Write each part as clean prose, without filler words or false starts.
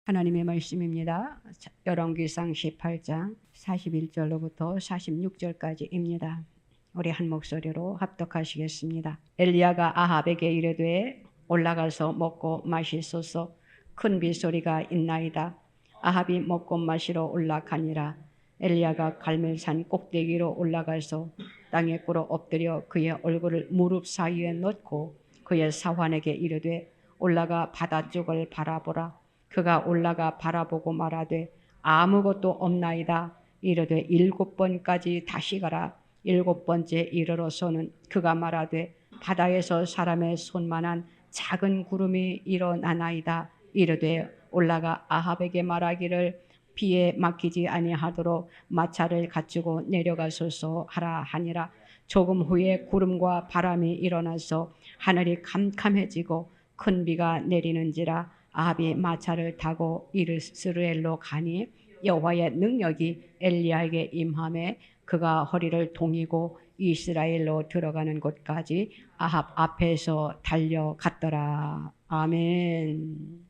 하나님의 말씀입니다. 열왕기상 18장 41절로부터 46절까지입니다. 우리 한 목소리로 합독하시겠습니다. 엘리야가 아합에게 이르되 올라가서 먹고 마시소서. 큰 빗소리가 있나이다. 아합이 먹고 마시러 올라가니라. 엘리야가 갈멜산 꼭대기로 올라가서 땅에 꿇어 엎드려 그의 얼굴을 무릎 사이에 넣고 그의 사환에게 이르되 올라가 바다 쪽을 바라보라. 그가 올라가 바라보고 말하되 아무것도 없나이다. 이르되 7번까지 다시 가라. 7번째 이르러서는 그가 말하되 바다에서 사람의 손만한 작은 구름이 일어나나이다. 이르되 올라가 아합에게 말하기를 비에 막히지 아니하도록 마차를 갖추고 내려가소서 하라 하니라. 조금 후에 구름과 바람이 일어나서 하늘이 캄캄해지고 큰 비가 내리는지라. 아합이 마차를 타고 이스라엘로 가니 여호와의 능력이 엘리야에게 임하매 그가 허리를 동이고 이스라엘로 들어가는 곳까지 아합 앞에서 달려갔더라. 아멘.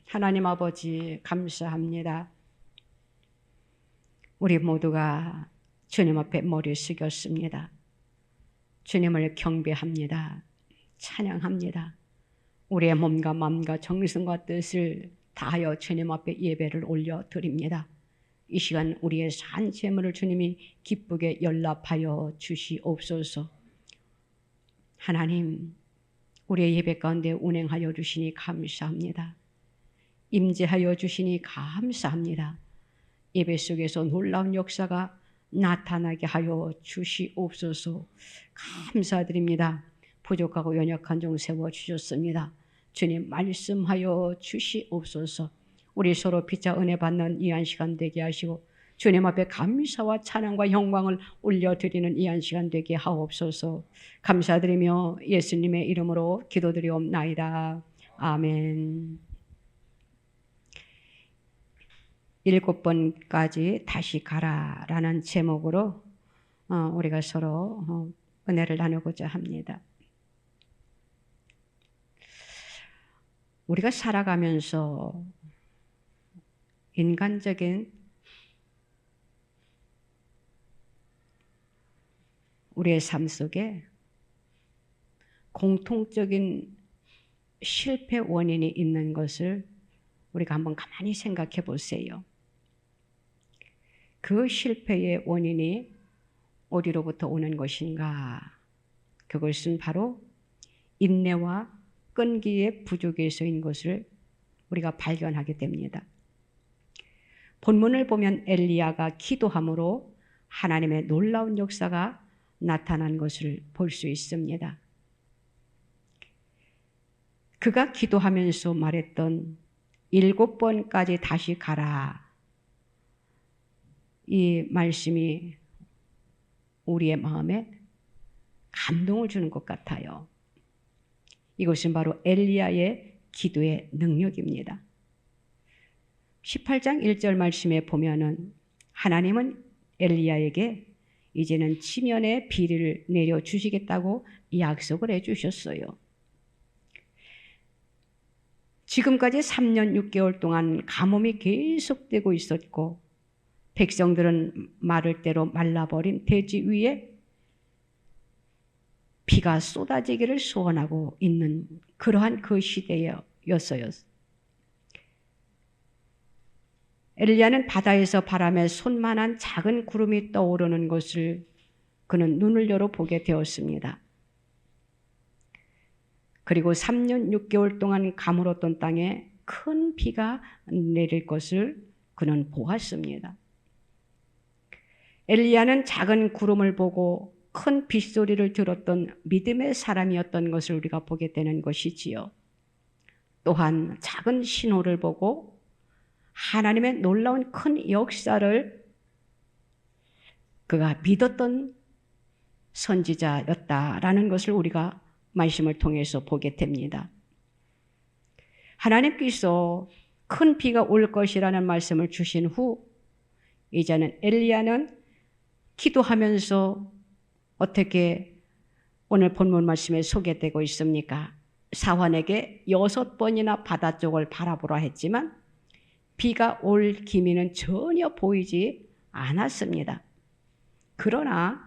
하나님 아버지 감사합니다. 우리 모두가 주님 앞에 머리 숙였습니다. 주님을 경배합니다. 찬양합니다. 우리의 몸과 마음과 정성과 뜻을 다하여 주님 앞에 예배를 올려드립니다. 이 시간 우리의 산 제물을 주님이 기쁘게 연락하여 주시옵소서. 하나님, 우리의 예배 가운데 운행하여 주시니 감사합니다. 임재하여 주시니 감사합니다. 예배 속에서 놀라운 역사가 나타나게 하여 주시옵소서. 감사드립니다. 부족하고 연약한 종 세워주셨습니다. 주님 말씀하여 주시옵소서. 우리 서로 피차 은혜 받는 이 한 시간 되게 하시고 주님 앞에 감사와 찬양과 영광을 올려드리는 이 한 시간 되게 하옵소서. 감사드리며 예수님의 이름으로 기도드리옵나이다. 아멘. 7번까지 다시 가라라는 제목으로 우리가 서로 은혜를 나누고자 합니다. 우리가 살아가면서 인간적인 우리의 삶 속에 공통적인 실패 원인이 있는 것을 우리가 한번 가만히 생각해 보세요. 그 실패의 원인이 어디로부터 오는 것인가? 그것은 바로 인내와 끈기의 부족에서인 것을 우리가 발견하게 됩니다. 본문을 보면 엘리야가 기도함으로 하나님의 놀라운 역사가 나타난 것을 볼 수 있습니다. 그가 기도하면서 말했던 7번까지 다시 가라. 이 말씀이 우리의 마음에 감동을 주는 것 같아요. 이것은 바로 엘리야의 기도의 능력입니다. 18장 1절 말씀에 보면은 하나님은 엘리야에게 이제는 지면에 비를 내려주시겠다고 약속을 해주셨어요. 지금까지 3년 6개월 동안 가뭄이 계속되고 있었고 백성들은 마를 대로 말라버린 대지 위에 비가 쏟아지기를 소원하고 있는 그러한 그 시대였어요. 엘리야는 바다에서 바람에 손만한 작은 구름이 떠오르는 것을 그는 눈을 열어 보게 되었습니다. 그리고 3년 6개월 동안 가물었던 땅에 큰 비가 내릴 것을 그는 보았습니다. 엘리야는 작은 구름을 보고 큰 빗소리를 들었던 믿음의 사람이었던 것을 우리가 보게 되는 것이지요. 또한 작은 신호를 보고 하나님의 놀라운 큰 역사를 그가 믿었던 선지자였다라는 것을 우리가 말씀을 통해서 보게 됩니다. 하나님께서 큰 비가 올 것이라는 말씀을 주신 후 이제는 엘리야는 기도하면서 어떻게 오늘 본문 말씀에 소개되고 있습니까? 사환에게 6번이나 바다 쪽을 바라보라 했지만 비가 올 기미는 전혀 보이지 않았습니다. 그러나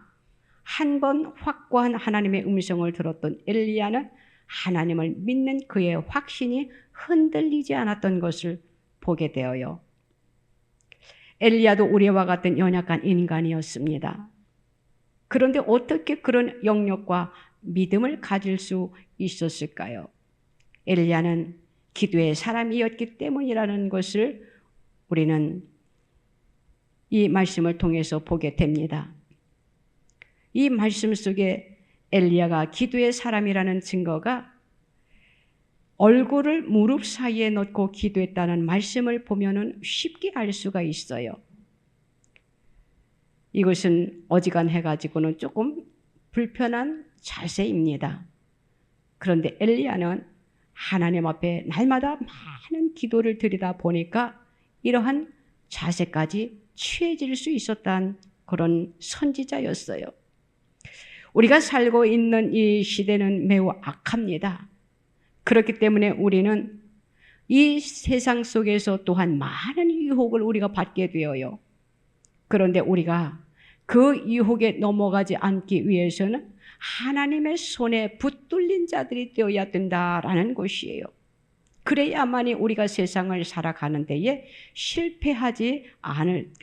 한 번 확고한 하나님의 음성을 들었던 엘리야는 하나님을 믿는 그의 확신이 흔들리지 않았던 것을 보게 되어요. 엘리야도 우리와 같은 연약한 인간이었습니다. 그런데 어떻게 그런 영역과 믿음을 가질 수 있었을까요? 엘리야는 기도의 사람이었기 때문이라는 것을 우리는 이 말씀을 통해서 보게 됩니다. 이 말씀 속에 엘리야가 기도의 사람이라는 증거가 얼굴을 무릎 사이에 넣고 기도했다는 말씀을 보면은 쉽게 알 수가 있어요. 이것은 어지간해가지고는 조금 불편한 자세입니다. 그런데 엘리야는 하나님 앞에 날마다 많은 기도를 드리다 보니까 이러한 자세까지 취해질 수 있었던 그런 선지자였어요. 우리가 살고 있는 이 시대는 매우 악합니다. 그렇기 때문에 우리는 이 세상 속에서 또한 많은 유혹을 우리가 받게 되어요. 그런데 우리가 그 유혹에 넘어가지 않기 위해서는 하나님의 손에 붙들린 자들이 되어야 된다라는 것이에요. 그래야만이 우리가 세상을 살아가는 데에 실패하지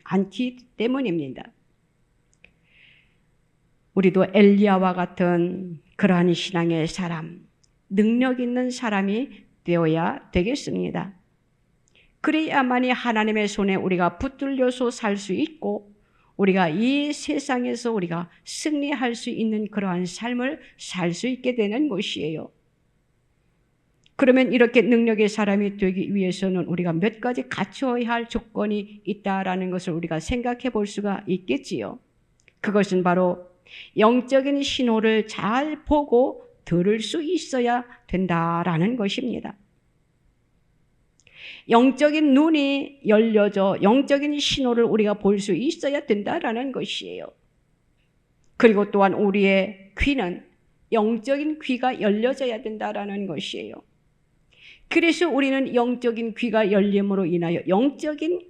않기 때문입니다. 우리도 엘리야와 같은 그러한 신앙의 사람, 능력 있는 사람이 되어야 되겠습니다. 그래야만이 하나님의 손에 우리가 붙들려서 살 수 있고 우리가 이 세상에서 우리가 승리할 수 있는 그러한 삶을 살 수 있게 되는 것이에요. 그러면 이렇게 능력의 사람이 되기 위해서는 우리가 몇 가지 갖추어야 할 조건이 있다라는 것을 우리가 생각해 볼 수가 있겠지요. 그것은 바로 영적인 신호를 잘 보고 들을 수 있어야 된다라는 것입니다. 영적인 눈이 열려져 영적인 신호를 우리가 볼 수 있어야 된다라는 것이에요. 그리고 또한 우리의 귀는 영적인 귀가 열려져야 된다라는 것이에요. 그래서 우리는 영적인 귀가 열림으로 인하여 영적인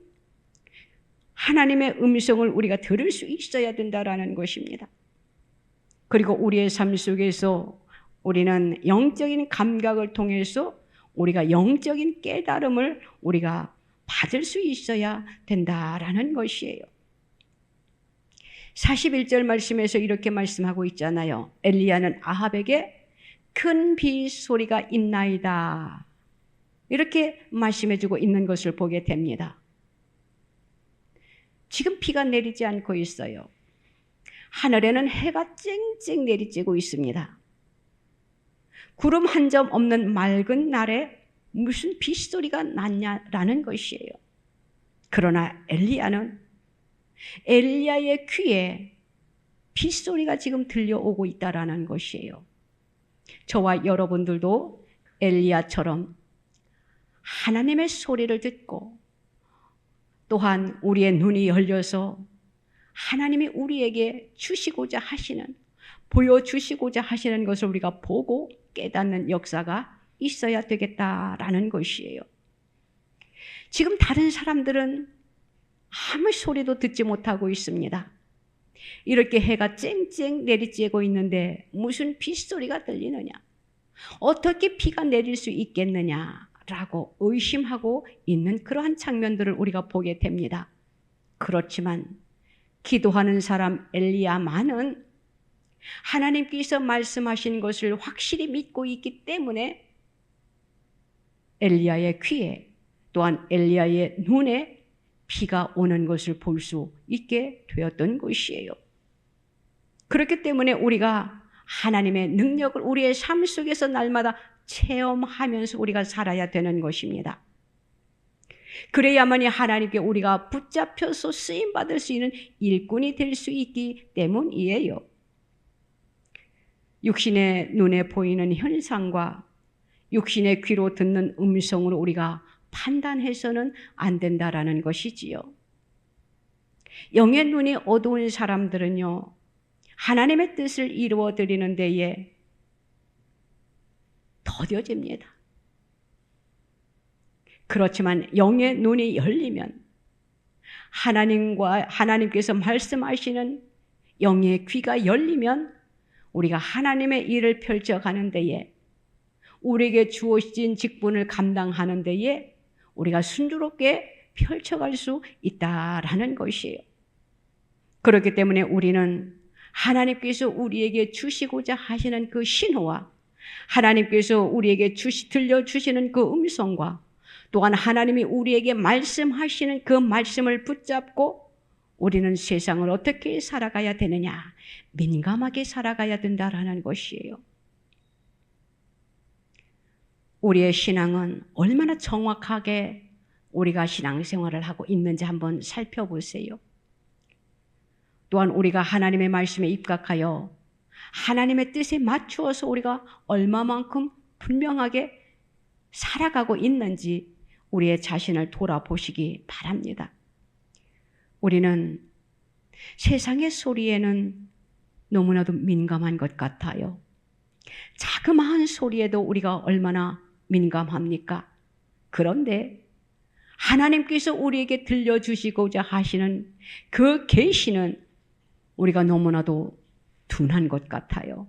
하나님의 음성을 우리가 들을 수 있어야 된다라는 것입니다. 그리고 우리의 삶 속에서 우리는 영적인 감각을 통해서 우리가 영적인 깨달음을 우리가 받을 수 있어야 된다라는 것이에요. 41절 말씀에서 이렇게 말씀하고 있잖아요. 엘리야는 아합에게 큰 비 소리가 있나이다. 이렇게 말씀해주고 있는 것을 보게 됩니다. 지금 비가 내리지 않고 있어요. 하늘에는 해가 쨍쨍 내리쬐고 있습니다. 구름 한 점 없는 맑은 날에 무슨 빗소리가 났냐라는 것이에요. 그러나 엘리야의 귀에 빗소리가 지금 들려오고 있다라는 것이에요. 저와 여러분들도 엘리야처럼 하나님의 소리를 듣고 또한 우리의 눈이 열려서 하나님이 우리에게 주시고자 하시는, 보여주시고자 하시는 것을 우리가 보고 깨닫는 역사가 있어야 되겠다라는 것이에요. 지금 다른 사람들은 아무 소리도 듣지 못하고 있습니다. 이렇게 해가 쨍쨍 내리쬐고 있는데 무슨 빗소리가 들리느냐? 어떻게 비가 내릴 수 있겠느냐라고 의심하고 있는 그러한 장면들을 우리가 보게 됩니다. 그렇지만 기도하는 사람 엘리야만은 하나님께서 말씀하신 것을 확실히 믿고 있기 때문에 엘리야의 귀에 또한 엘리야의 눈에 비가 오는 것을 볼 수 있게 되었던 것이에요. 그렇기 때문에 우리가 하나님의 능력을 우리의 삶 속에서 날마다 체험하면서 우리가 살아야 되는 것입니다. 그래야만이 하나님께 우리가 붙잡혀서 쓰임받을 수 있는 일꾼이 될 수 있기 때문이에요. 육신의 눈에 보이는 현상과 육신의 귀로 듣는 음성으로 우리가 판단해서는 안 된다라는 것이지요. 영의 눈이 어두운 사람들은요, 하나님의 뜻을 이루어 드리는 데에 더뎌집니다. 그렇지만 영의 눈이 열리면 하나님께서 말씀하시는 영의 귀가 열리면 우리가 하나님의 일을 펼쳐가는 데에, 우리에게 주어진 직분을 감당하는 데에 우리가 순조롭게 펼쳐갈 수 있다라는 것이에요. 그렇기 때문에 우리는 하나님께서 우리에게 주시고자 하시는 그 신호와 하나님께서 우리에게 들려주시는 그 음성과 또한 하나님이 우리에게 말씀하시는 그 말씀을 붙잡고 우리는 세상을 어떻게 살아가야 되느냐, 민감하게 살아가야 된다라는 것이에요. 우리의 신앙은 얼마나 정확하게 우리가 신앙생활을 하고 있는지 한번 살펴보세요. 또한 우리가 하나님의 말씀에 입각하여 하나님의 뜻에 맞추어서 우리가 얼마만큼 분명하게 살아가고 있는지 우리의 자신을 돌아보시기 바랍니다. 우리는 세상의 소리에는 너무나도 민감한 것 같아요. 자그마한 소리에도 우리가 얼마나 민감합니까? 그런데 하나님께서 우리에게 들려주시고자 하시는 그 계시는 우리가 너무나도 둔한 것 같아요.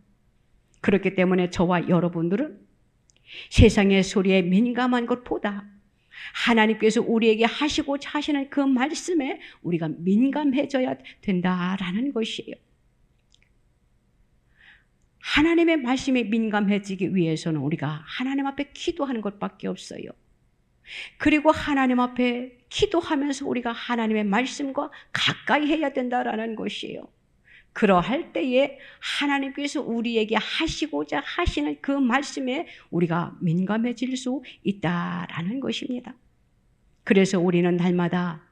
그렇기 때문에 저와 여러분들은 세상의 소리에 민감한 것보다 하나님께서 우리에게 하시고자 하시는 그 말씀에 우리가 민감해져야 된다라는 것이에요. 하나님의 말씀에 민감해지기 위해서는 우리가 하나님 앞에 기도하는 것밖에 없어요. 그리고 하나님 앞에 기도하면서 우리가 하나님의 말씀과 가까이 해야 된다라는 것이에요. 그러할 때에 하나님께서 우리에게 하시고자 하시는 그 말씀에 우리가 민감해질 수 있다라는 것입니다. 그래서 우리는 날마다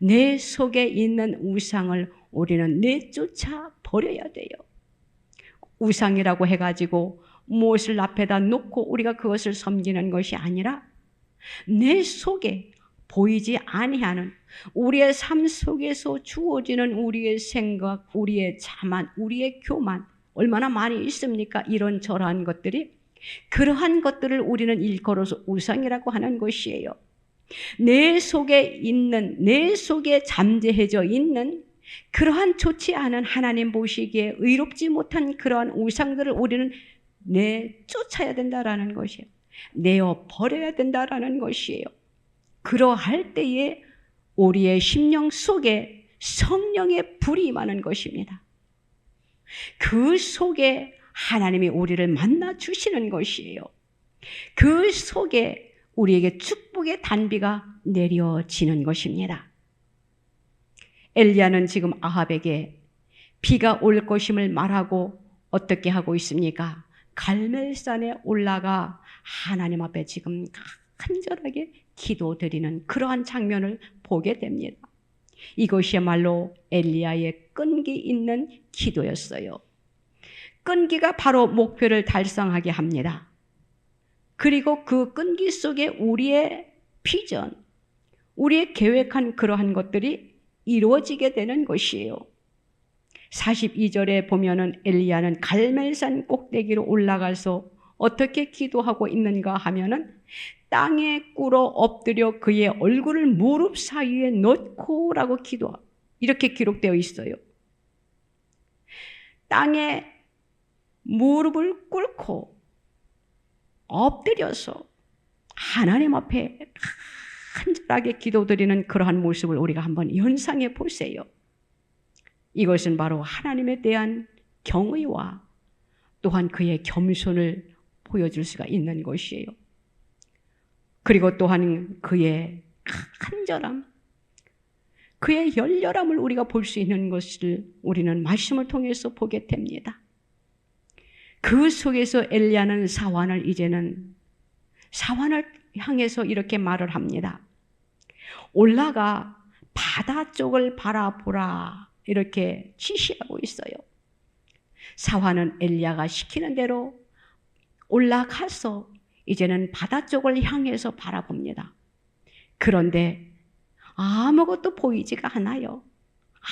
내 속에 있는 우상을 우리는 내쫓아 버려야 돼요. 우상이라고 해가지고 무엇을 앞에다 놓고 우리가 그것을 섬기는 것이 아니라 내 속에 보이지 아니하는 우리의 삶 속에서 주어지는 우리의 생각, 우리의 자만, 우리의 교만 얼마나 많이 있습니까? 이런저런 것들이, 그러한 것들을 우리는 일컬어서 우상이라고 하는 것이에요. 내 속에 잠재해져 있는 그러한 좋지 않은 하나님 보시기에 의롭지 못한 그러한 우상들을 우리는 내쫓아야 된다라는 것이에요. 내어 버려야 된다라는 것이에요. 그러할 때에 우리의 심령 속에 성령의 불이 임하는 것입니다. 그 속에 하나님이 우리를 만나 주시는 것이에요. 그 속에 우리에게 축복의 단비가 내려지는 것입니다. 엘리야는 지금 아합에게 비가 올 것임을 말하고 어떻게 하고 있습니까? 갈멜산에 올라가 하나님 앞에 지금 간절하게 기도드리는 그러한 장면을 보게 됩니다. 이것이야말로 엘리야의 끈기 있는 기도였어요. 끈기가 바로 목표를 달성하게 합니다. 그리고 그 끈기 속에 우리의 비전, 우리의 계획한 그러한 것들이 이루어지게 되는 것이에요. 42절에 보면은 엘리야는 갈멜산 꼭대기로 올라가서 어떻게 기도하고 있는가 하면은 땅에 꿇어 엎드려 그의 얼굴을 무릎 사이에 넣고라고 이렇게 기록되어 있어요. 땅에 무릎을 꿇고 엎드려서 하나님 앞에 간절하게 기도드리는 그러한 모습을 우리가 한번 연상해 보세요. 이것은 바로 하나님에 대한 경의와 또한 그의 겸손을 보여줄 수가 있는 것이에요. 그리고 또한 그의 간절함, 그의 열렬함을 우리가 볼 수 있는 것을 우리는 말씀을 통해서 보게 됩니다. 그 속에서 엘리야는 사환을 향해서 이렇게 말을 합니다. 올라가 바다 쪽을 바라보라, 이렇게 지시하고 있어요. 사환은 엘리야가 시키는 대로 올라가서 이제는 바다 쪽을 향해서 바라봅니다. 그런데 아무것도 보이지가 않아요.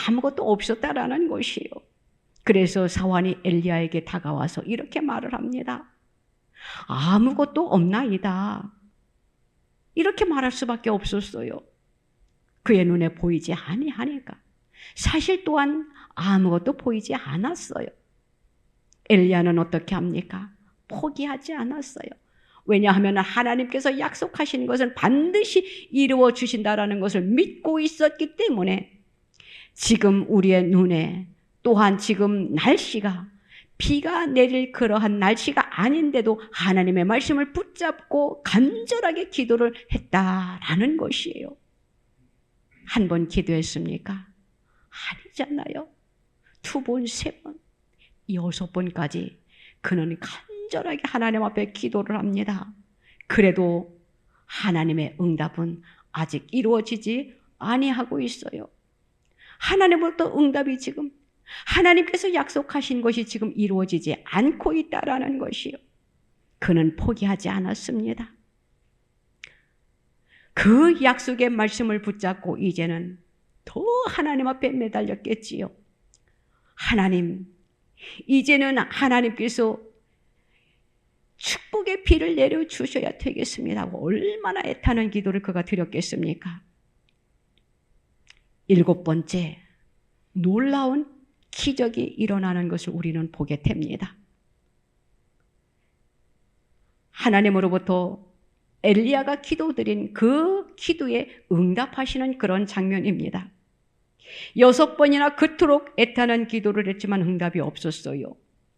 아무것도 없었다라는 것이에요. 그래서 사환이 엘리야에게 다가와서 이렇게 말을 합니다. 아무것도 없나이다. 이렇게 말할 수밖에 없었어요. 그의 눈에 보이지 아니하니까. 사실 또한 아무것도 보이지 않았어요. 엘리야는 어떻게 합니까? 포기하지 않았어요. 왜냐하면 하나님께서 약속하신 것은 반드시 이루어 주신다라는 것을 믿고 있었기 때문에 지금 우리의 눈에 또한 지금 날씨가 비가 내릴 그러한 날씨가 아닌데도 하나님의 말씀을 붙잡고 간절하게 기도를 했다라는 것이에요. 한 번 기도했습니까? 아니잖아요. 2번, 3번, 6번까지 그는 간절하게 하나님 앞에 기도를 합니다. 그래도 하나님의 응답은 아직 이루어지지 아니하고 있어요. 하나님으로부터 응답이 지금 하나님께서 약속하신 것이 지금 이루어지지 않고 있다라는 것이요. 그는 포기하지 않았습니다. 그 약속의 말씀을 붙잡고 이제는 더 하나님 앞에 매달렸겠지요. 하나님, 이제는 하나님께서 축복의 비를 내려주셔야 되겠습니다. 얼마나 애타는 기도를 그가 드렸겠습니까? 7번째, 놀라운 기적이 일어나는 것을 우리는 보게 됩니다. 하나님으로부터 엘리야가 기도드린 그 기도에 응답하시는 그런 장면입니다. 6번이나 그토록 애타는 기도를 했지만 응답이 없었어요.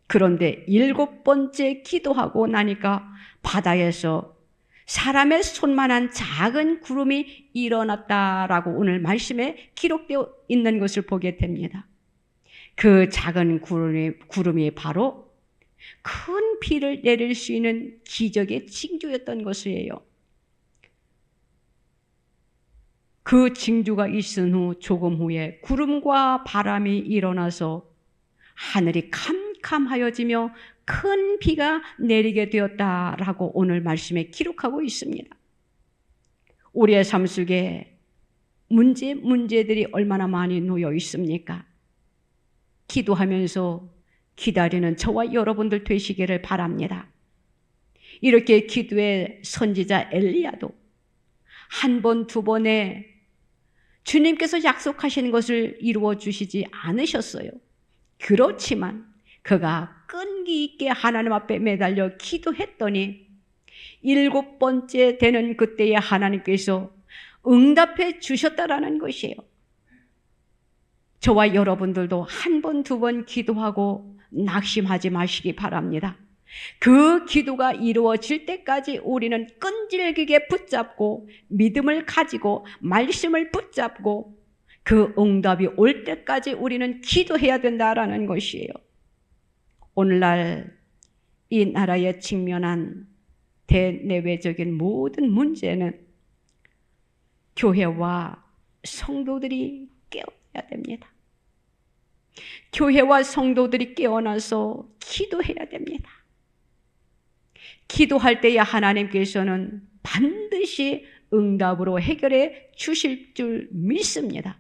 그런데 7번째 기도하고 나니까 바다에서 사람의 손만한 작은 구름이 일어났다라고 오늘 말씀에 기록되어 있는 것을 보게 됩니다. 그 작은 구름이 바로 큰 비를 내릴 수 있는 기적의 징조였던 것이에요. 그 징조가 있은 후 조금 후에 구름과 바람이 일어나서 하늘이 캄캄하여지며 큰 비가 내리게 되었다라고 오늘 말씀에 기록하고 있습니다. 우리의 삶 속에 문제들이 얼마나 많이 놓여 있습니까? 기도하면서 기다리는 저와 여러분들 되시기를 바랍니다. 이렇게 기도의 선지자 엘리야도 1번, 2번에 주님께서 약속하신 것을 이루어 주시지 않으셨어요. 그렇지만 그가 끈기 있게 하나님 앞에 매달려 기도했더니 7번째 되는 그때에 하나님께서 응답해 주셨다라는 것이에요. 저와 여러분들도 1번, 2번 기도하고 낙심하지 마시기 바랍니다. 그 기도가 이루어질 때까지 우리는 끈질기게 붙잡고 믿음을 가지고 말씀을 붙잡고 그 응답이 올 때까지 우리는 기도해야 된다라는 것이에요. 오늘날 이 나라에 직면한 대내외적인 모든 문제는 교회와 성도들이 깨어나야 됩니다. 교회와 성도들이 깨어나서 기도해야 됩니다. 기도할 때에 하나님께서는 반드시 응답으로 해결해 주실 줄 믿습니다.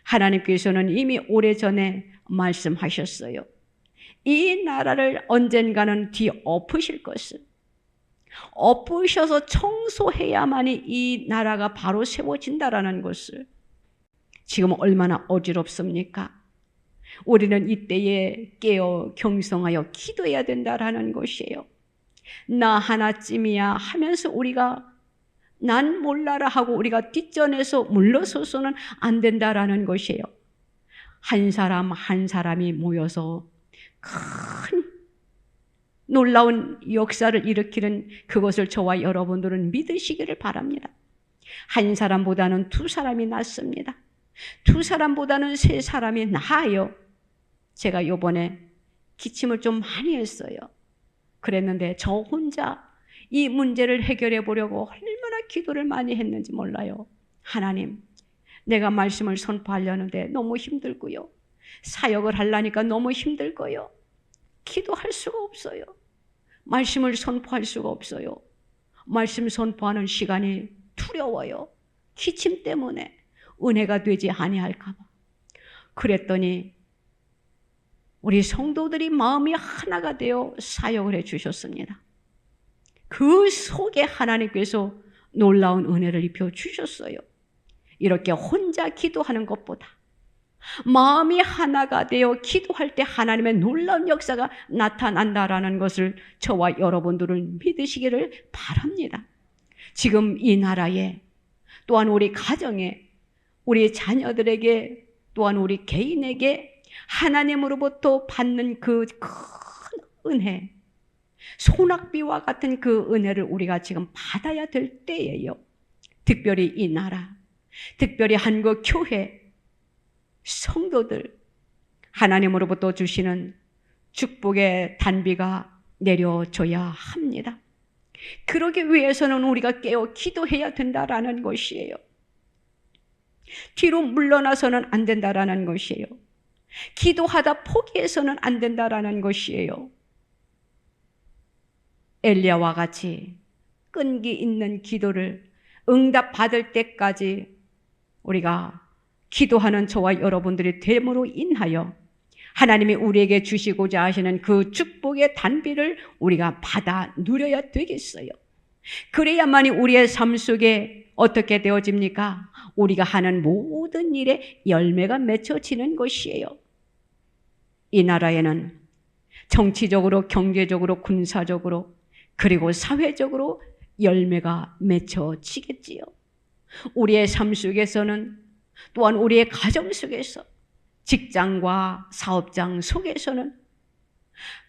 하나님께서는 이미 오래전에 말씀하셨어요. 이 나라를 언젠가는 뒤엎으실 것을, 엎으셔서 청소해야만이 이 나라가 바로 세워진다라는 것을. 지금 얼마나 어지럽습니까? 우리는 이때에 깨어 경성하여 기도해야 된다라는 것이에요. 나 하나쯤이야 하면서 우리가 난 몰라라 하고 우리가 뒷전에서 물러서서는 안 된다라는 것이에요. 한 사람 한 사람이 모여서 큰 놀라운 역사를 일으키는 그것을 저와 여러분들은 믿으시기를 바랍니다. 한 사람보다는 2사람이 낫습니다. 2사람보다는 3사람이 나아요. 제가 요번에 기침을 좀 많이 했어요. 그랬는데 저 혼자 이 문제를 해결해 보려고 얼마나 기도를 많이 했는지 몰라요. 하나님, 내가 말씀을 선포하려는데 너무 힘들고요. 사역을 하려니까 너무 힘들고요. 기도할 수가 없어요. 말씀을 선포할 수가 없어요. 말씀 선포하는 시간이 두려워요. 기침 때문에 은혜가 되지 아니할까 봐. 그랬더니 우리 성도들이 마음이 하나가 되어 사역을 해 주셨습니다. 그 속에 하나님께서 놀라운 은혜를 입혀 주셨어요. 이렇게 혼자 기도하는 것보다 마음이 하나가 되어 기도할 때 하나님의 놀라운 역사가 나타난다라는 것을 저와 여러분들은 믿으시기를 바랍니다. 지금 이 나라에, 또한 우리 가정에, 우리 자녀들에게, 또한 우리 개인에게 하나님으로부터 받는 그 큰 은혜, 소낙비와 같은 그 은혜를 우리가 지금 받아야 될 때예요. 특별히 이 나라, 특별히 한국 교회 성도들, 하나님으로부터 주시는 축복의 단비가 내려줘야 합니다. 그러기 위해서는 우리가 깨어 기도해야 된다라는 것이에요. 뒤로 물러나서는 안 된다라는 것이에요. 기도하다 포기해서는 안 된다라는 것이에요. 엘리야와 같이 끈기 있는 기도를 응답받을 때까지 우리가 기도하는 저와 여러분들이 됨으로 인하여 하나님이 우리에게 주시고자 하시는 그 축복의 단비를 우리가 받아 누려야 되겠어요. 그래야만이 우리의 삶 속에 어떻게 되어집니까? 우리가 하는 모든 일에 열매가 맺혀지는 것이에요. 이 나라에는 정치적으로, 경제적으로, 군사적으로, 그리고 사회적으로 열매가 맺혀지겠지요. 우리의 삶 속에서는, 또한 우리의 가정 속에서, 직장과 사업장 속에서는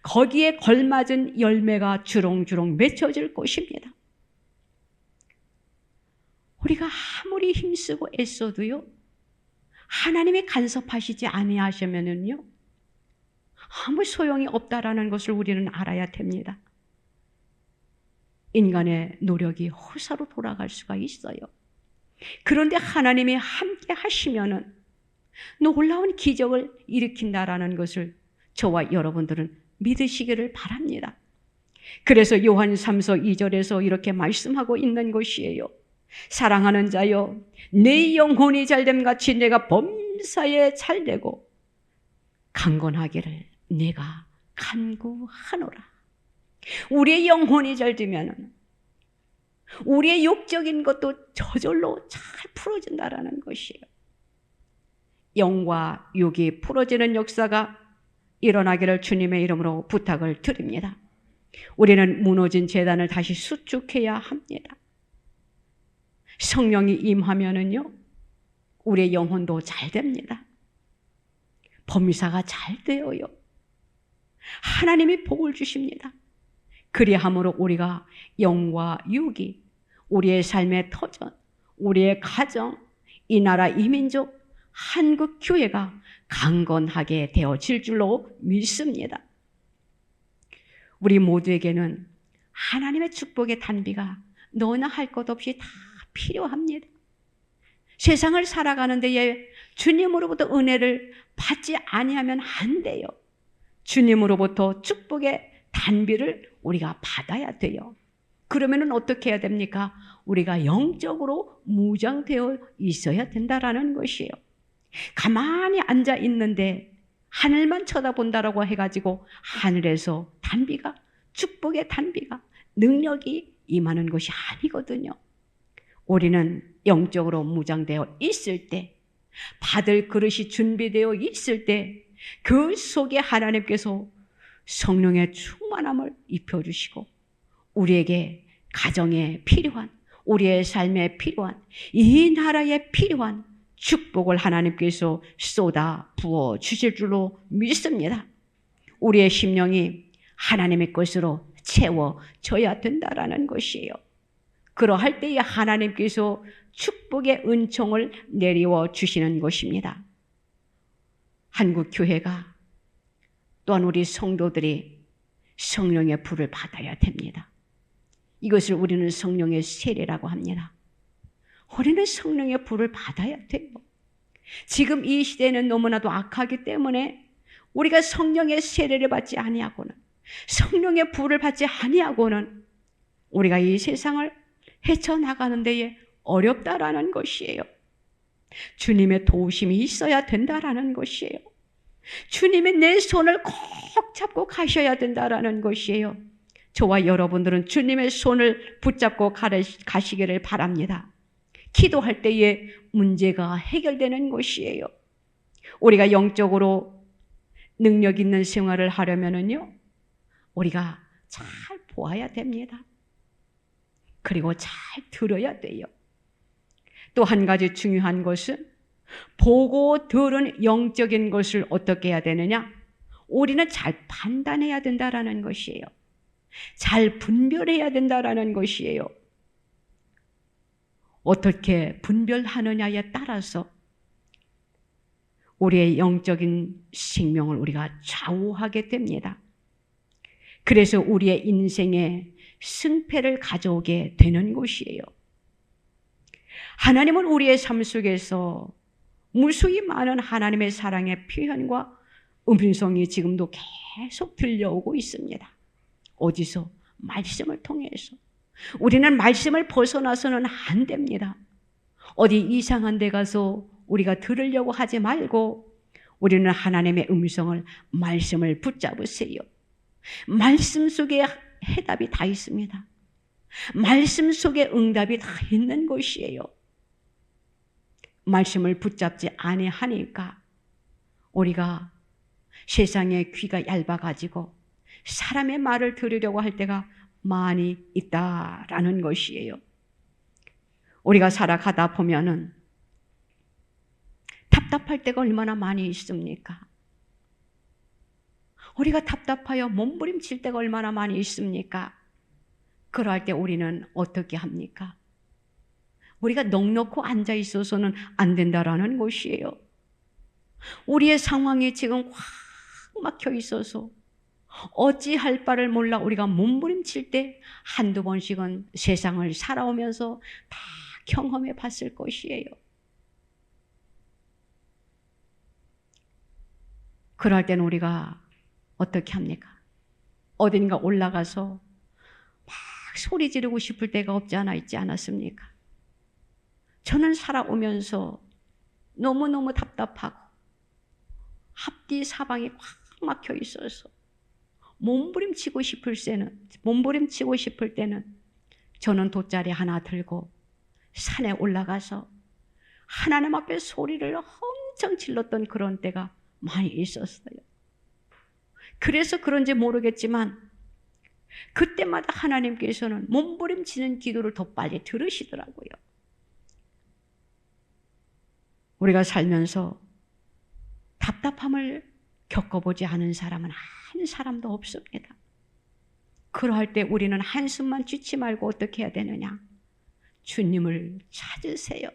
거기에 걸맞은 열매가 주렁주렁 맺혀질 것입니다. 우리가 아무리 힘쓰고 애써도요, 하나님이 간섭하시지 아니하시면은요, 아무 소용이 없다라는 것을 우리는 알아야 됩니다. 인간의 노력이 허사로 돌아갈 수가 있어요. 그런데 하나님이 함께 하시면은 놀라운 기적을 일으킨다라는 것을 저와 여러분들은 믿으시기를 바랍니다. 그래서 요한 3서 2절에서 이렇게 말씀하고 있는 것이에요. 사랑하는 자여, 내 영혼이 잘됨 같이 내가 범사에 잘되고 강건하기를 내가 간구하노라. 우리의 영혼이 잘되면 우리의 육적인 것도 저절로 잘 풀어진다라는 것이에요. 영과 육이 풀어지는 역사가 일어나기를 주님의 이름으로 부탁을 드립니다. 우리는 무너진 제단을 다시 수축해야 합니다. 성령이 임하면은요, 우리의 영혼도 잘 됩니다. 범사가 잘 되어요. 하나님이 복을 주십니다. 그리함으로 우리가 영과 육이 우리의 삶의 터전, 우리의 가정, 이 나라 이민족, 한국 교회가 강건하게 되어질 줄로 믿습니다. 우리 모두에게는 하나님의 축복의 단비가 너나 할 것 없이 다 필요합니다. 세상을 살아가는 데에 주님으로부터 은혜를 받지 아니하면 안 돼요. 주님으로부터 축복의 단비를 우리가 받아야 돼요. 그러면은 어떻게 해야 됩니까? 우리가 영적으로 무장되어 있어야 된다라는 것이에요. 가만히 앉아 있는데 하늘만 쳐다본다라고 해가지고 하늘에서 단비가, 축복의 단비가, 능력이 임하는 것이 아니거든요. 우리는 영적으로 무장되어 있을 때, 받을 그릇이 준비되어 있을 때, 그 속에 하나님께서 성령의 충만함을 입혀주시고 우리에게 가정에 필요한, 우리의 삶에 필요한, 이 나라에 필요한 축복을 하나님께서 쏟아 부어 주실 줄로 믿습니다. 우리의 심령이 하나님의 것으로 채워져야 된다라는 것이에요. 그러할 때에 하나님께서 축복의 은총을 내리워 주시는 것입니다. 한국 교회가, 또한 우리 성도들이 성령의 불을 받아야 됩니다. 이것을 우리는 성령의 세례라고 합니다. 우리는 성령의 불을 받아야 돼요. 지금 이 시대는 너무나도 악하기 때문에 우리가 성령의 세례를 받지 아니하고는, 성령의 불을 받지 아니하고는 우리가 이 세상을 헤쳐나가는 데에 어렵다라는 것이에요. 주님의 도우심이 있어야 된다라는 것이에요. 주님이 내 손을 꼭 잡고 가셔야 된다라는 것이에요. 저와 여러분들은 주님의 손을 붙잡고 가시기를 바랍니다. 기도할 때에 문제가 해결되는 것이에요. 우리가 영적으로 능력 있는 생활을 하려면은요, 우리가 잘 보아야 됩니다. 그리고 잘 들어야 돼요. 또 한 가지 중요한 것은 보고 들은 영적인 것을 어떻게 해야 되느냐? 우리는 잘 판단해야 된다라는 것이에요. 잘 분별해야 된다라는 것이에요. 어떻게 분별하느냐에 따라서 우리의 영적인 생명을 우리가 좌우하게 됩니다. 그래서 우리의 인생에 승패를 가져오게 되는 것이에요. 하나님은 우리의 삶 속에서 무수히 많은 하나님의 사랑의 표현과 음성이 지금도 계속 들려오고 있습니다. 어디서? 말씀을 통해서. 우리는 말씀을 벗어나서는 안 됩니다. 어디 이상한 데 가서 우리가 들으려고 하지 말고 우리는 하나님의 음성을, 말씀을 붙잡으세요. 말씀 속에 해답이 다 있습니다. 말씀 속에 응답이 다 있는 것이에요. 말씀을 붙잡지 아니하니까 우리가 세상의 귀가 얇아가지고 사람의 말을 들으려고 할 때가 많이 있다라는 것이에요. 우리가 살아가다 보면은 답답할 때가 얼마나 많이 있습니까? 우리가 답답하여 몸부림칠 때가 얼마나 많이 있습니까? 그럴 때 우리는 어떻게 합니까? 우리가 넋놓고 앉아 있어서는 안 된다라는 것이에요. 우리의 상황이 지금 확 막혀 있어서 어찌할 바를 몰라 우리가 몸부림칠 때 한두 번씩은 세상을 살아오면서 다 경험해 봤을 것이에요. 그럴 때는 우리가 어떻게 합니까? 어딘가 올라가서 막 소리 지르고 싶을 때가 없지 않아 있지 않았습니까? 저는 살아오면서 너무너무 답답하고 앞뒤 사방이 확 막혀 있어서 몸부림치고 싶을 때는 저는 돗자리 하나 들고 산에 올라가서 하나님 앞에 소리를 엄청 질렀던 그런 때가 많이 있었어요. 그래서 그런지 모르겠지만 그때마다 하나님께서는 몸부림치는 기도를 더 빨리 들으시더라고요. 우리가 살면서 답답함을 겪어보지 않은 사람은 한 사람도 없습니다. 그러할 때 우리는 한숨만 쉬지 말고 어떻게 해야 되느냐? 주님을 찾으세요.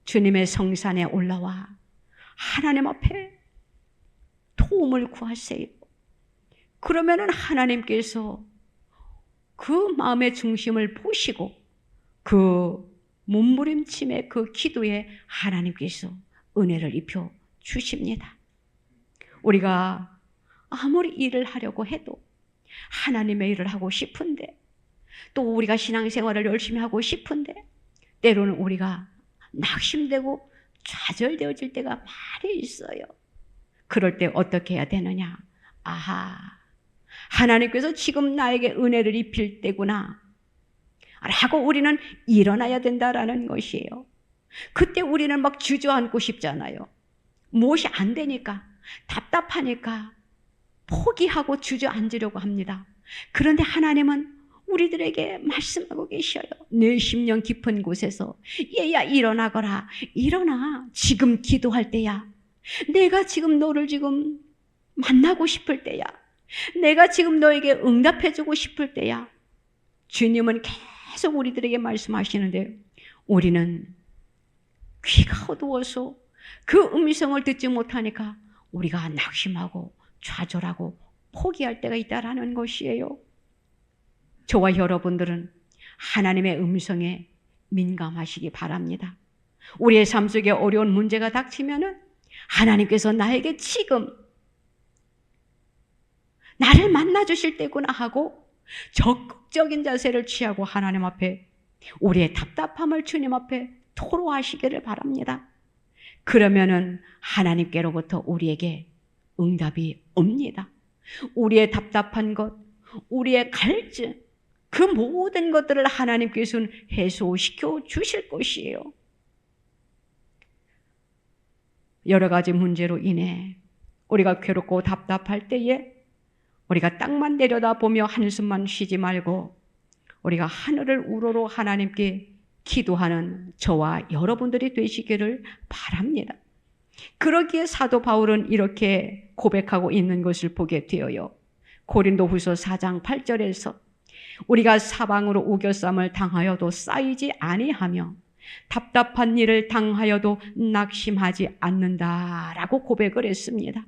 주님의 성산에 올라와 하나님 앞에 도움을 구하세요. 그러면은 하나님께서 그 마음의 중심을 보시고 그 몸부림침의 그 기도에 하나님께서 은혜를 입혀 주십니다. 우리가 아무리 일을 하려고 해도 하나님의 일을 하고 싶은데 또 우리가 신앙생활을 열심히 하고 싶은데 때로는 우리가 낙심되고 좌절되어질 때가 많이 있어요. 그럴 때 어떻게 해야 되느냐? 아하, 하나님께서 지금 나에게 은혜를 입힐 때구나 라고 우리는 일어나야 된다라는 것이에요. 그때 우리는 막 주저앉고 싶잖아요. 무엇이 안 되니까, 답답하니까 포기하고 주저앉으려고 합니다. 그런데 하나님은 우리들에게 말씀하고 계셔요. 내 심령 깊은 곳에서 얘야 일어나거라. 일어나. 지금 기도할 때야. 내가 지금 너를 지금 만나고 싶을 때야. 내가 지금 너에게 응답해주고 싶을 때야. 주님은 계속 우리들에게 말씀하시는데 우리는 귀가 어두워서 그 음성을 듣지 못하니까 우리가 낙심하고 좌절하고 포기할 때가 있다라는 것이에요. 저와 여러분들은 하나님의 음성에 민감하시기 바랍니다. 우리의 삶 속에 어려운 문제가 닥치면은 하나님께서 나에게 지금 나를 만나주실 때구나 하고 적극적인 자세를 취하고 하나님 앞에 우리의 답답함을 주님 앞에 토로하시기를 바랍니다. 그러면은 하나님께로부터 우리에게 응답이 옵니다. 우리의 답답한 것, 우리의 갈증, 그 모든 것들을 하나님께서는 해소시켜 주실 것이에요. 여러 가지 문제로 인해 우리가 괴롭고 답답할 때에 우리가 땅만 내려다보며 한숨만 쉬지 말고 우리가 하늘을 우러러 하나님께 기도하는 저와 여러분들이 되시기를 바랍니다. 그러기에 사도 바울은 이렇게 고백하고 있는 것을 보게 되어요. 고린도후서 4장 8절에서 우리가 사방으로 우겨쌈을 당하여도 쌓이지 아니하며 답답한 일을 당하여도 낙심하지 않는다라고 고백을 했습니다.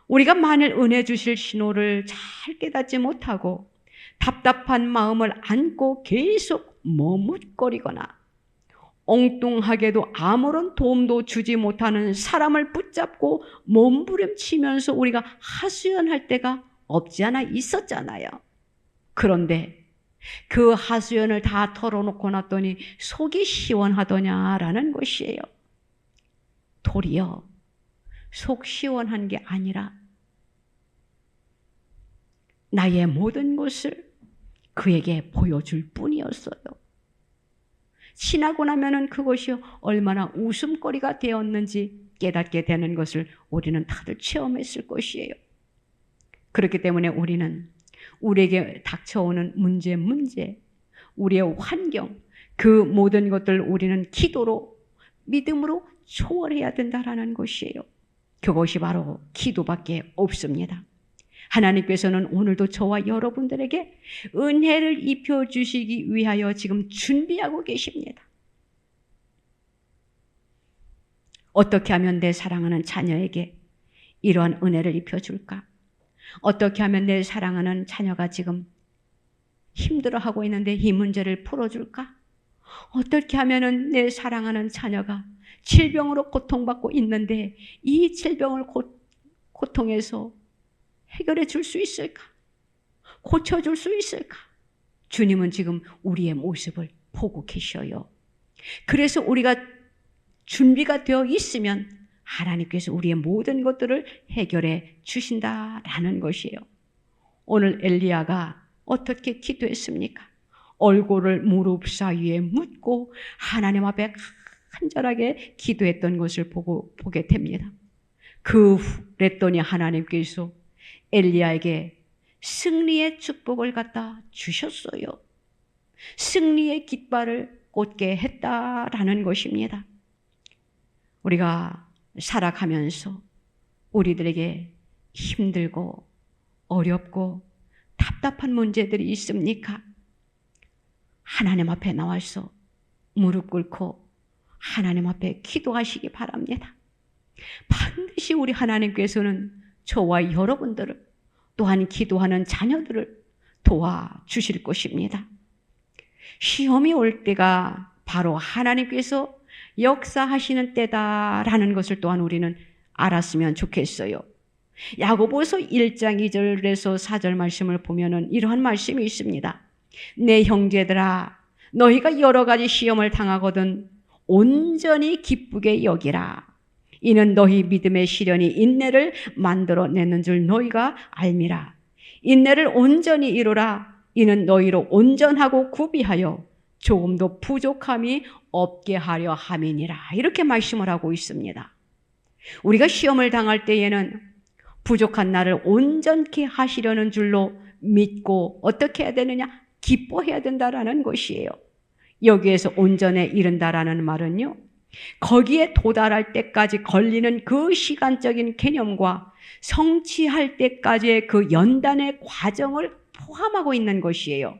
우리가 만일 은혜 주실 신호를 잘 깨닫지 못하고 답답한 마음을 안고 계속 머뭇거리거나 엉뚱하게도 아무런 도움도 주지 못하는 사람을 붙잡고 몸부림치면서 우리가 하소연할 때가 없지 않아 있었잖아요. 그런데 그 하소연을 다 털어놓고 났더니 속이 시원하더냐라는 것이에요. 도리어 속 시원한 게 아니라 나의 모든 것을 그에게 보여줄 뿐이었어요. 지나고 나면은 그것이 얼마나 웃음거리가 되었는지 깨닫게 되는 것을 우리는 다들 체험했을 것이에요. 그렇기 때문에 우리는 우리에게 닥쳐오는 문제, 우리의 환경, 그 모든 것들을 우리는 기도로, 믿음으로 초월해야 된다라는 것이에요. 그것이 바로 기도밖에 없습니다. 하나님께서는 오늘도 저와 여러분들에게 은혜를 입혀주시기 위하여 지금 준비하고 계십니다. 어떻게 하면 내 사랑하는 자녀에게 이러한 은혜를 입혀줄까? 어떻게 하면 내 사랑하는 자녀가 지금 힘들어하고 있는데 이 문제를 풀어줄까? 어떻게 하면 내 사랑하는 자녀가 질병으로 고통받고 있는데 이 질병을 고통해서 해결해 줄 수 있을까? 고쳐줄 수 있을까? 주님은 지금 우리의 모습을 보고 계셔요. 그래서 우리가 준비가 되어 있으면 하나님께서 우리의 모든 것들을 해결해 주신다라는 것이에요. 오늘 엘리야가 어떻게 기도했습니까? 얼굴을 무릎 사이에 묻고 하나님 앞에 간절하게 기도했던 것을 보게 됩니다. 그랬더니 하나님께서 엘리야에게 승리의 축복을 갖다 주셨어요. 승리의 깃발을 꽂게 했다라는 것입니다. 우리가 살아가면서 우리들에게 힘들고 어렵고 답답한 문제들이 있습니까? 하나님 앞에 나와서 무릎 꿇고 하나님 앞에 기도하시기 바랍니다. 반드시 우리 하나님께서는 저와 여러분들을 또한 기도하는 자녀들을 도와주실 것입니다. 시험이 올 때가 바로 하나님께서 역사하시는 때다라는 것을 또한 우리는 알았으면 좋겠어요. 야고보서 1장 2절에서 4절 말씀을 보면은 이러한 말씀이 있습니다. 내 형제들아, 너희가 여러 가지 시험을 당하거든 온전히 기쁘게 여기라. 이는 너희 믿음의 시련이 인내를 만들어내는 줄 너희가 알미라. 인내를 온전히 이루라. 이는 너희로 온전하고 구비하여 조금도 부족함이 없게 하려 함이니라. 이렇게 말씀을 하고 있습니다. 우리가 시험을 당할 때에는 부족한 나를 온전케 하시려는 줄로 믿고 어떻게 해야 되느냐? 기뻐해야 된다라는 것이에요. 여기에서 온전에 이른다라는 말은요, 거기에 도달할 때까지 걸리는 그 시간적인 개념과 성취할 때까지의 그 연단의 과정을 포함하고 있는 것이에요.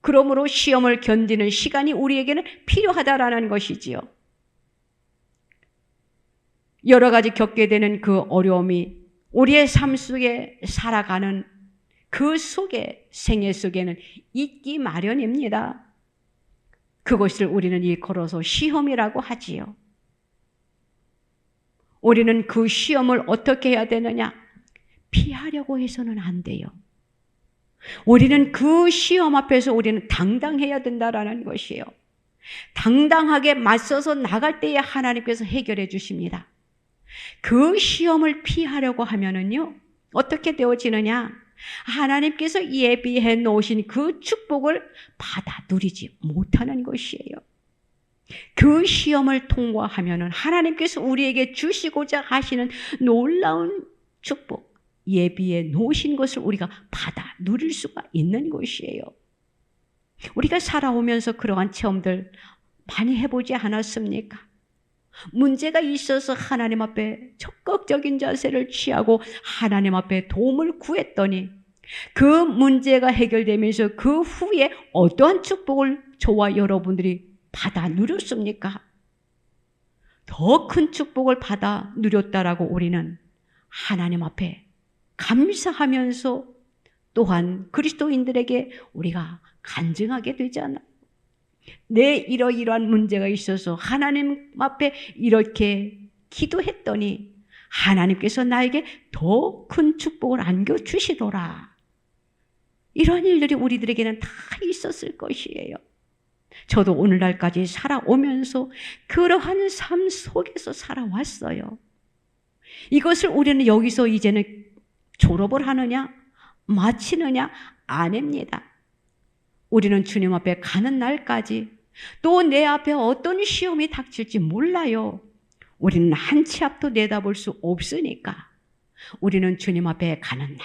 그러므로 시험을 견디는 시간이 우리에게는 필요하다라는 것이지요. 여러 가지 겪게 되는 그 어려움이 우리의 삶 속에 살아가는 그 속에, 생애 속에는 있기 마련입니다. 그것을 우리는 일컬어서 시험이라고 하지요. 우리는 그 시험을 어떻게 해야 되느냐? 피하려고 해서는 안 돼요. 우리는 그 시험 앞에서 우리는 당당해야 된다라는 것이에요. 당당하게 맞서서 나갈 때에 하나님께서 해결해 주십니다. 그 시험을 피하려고 하면은요, 어떻게 되어지느냐? 하나님께서 예비해 놓으신 그 축복을 받아 누리지 못하는 것이에요. 그 시험을 통과하면은 하나님께서 우리에게 주시고자 하시는 놀라운 축복, 예비해 놓으신 것을 우리가 받아 누릴 수가 있는 것이에요. 우리가 살아오면서 그러한 체험들 많이 해보지 않았습니까? 문제가 있어서 하나님 앞에 적극적인 자세를 취하고 하나님 앞에 도움을 구했더니 그 문제가 해결되면서 그 후에 어떠한 축복을 저와 여러분들이 받아 누렸습니까? 더 큰 축복을 받아 누렸다라고 우리는 하나님 앞에 감사하면서 또한 그리스도인들에게 우리가 간증하게 되잖아요. 내 이러이러한 문제가 있어서 하나님 앞에 이렇게 기도했더니 하나님께서 나에게 더 큰 축복을 안겨주시더라. 이런 일들이 우리들에게는 다 있었을 것이에요. 저도 오늘날까지 살아오면서 그러한 삶 속에서 살아왔어요. 이것을 우리는 여기서 이제는 졸업을 하느냐 마치느냐 아닙니다. 우리는 주님 앞에 가는 날까지 또 내 앞에 어떤 시험이 닥칠지 몰라요. 우리는 한 치 앞도 내다볼 수 없으니까 우리는 주님 앞에 가는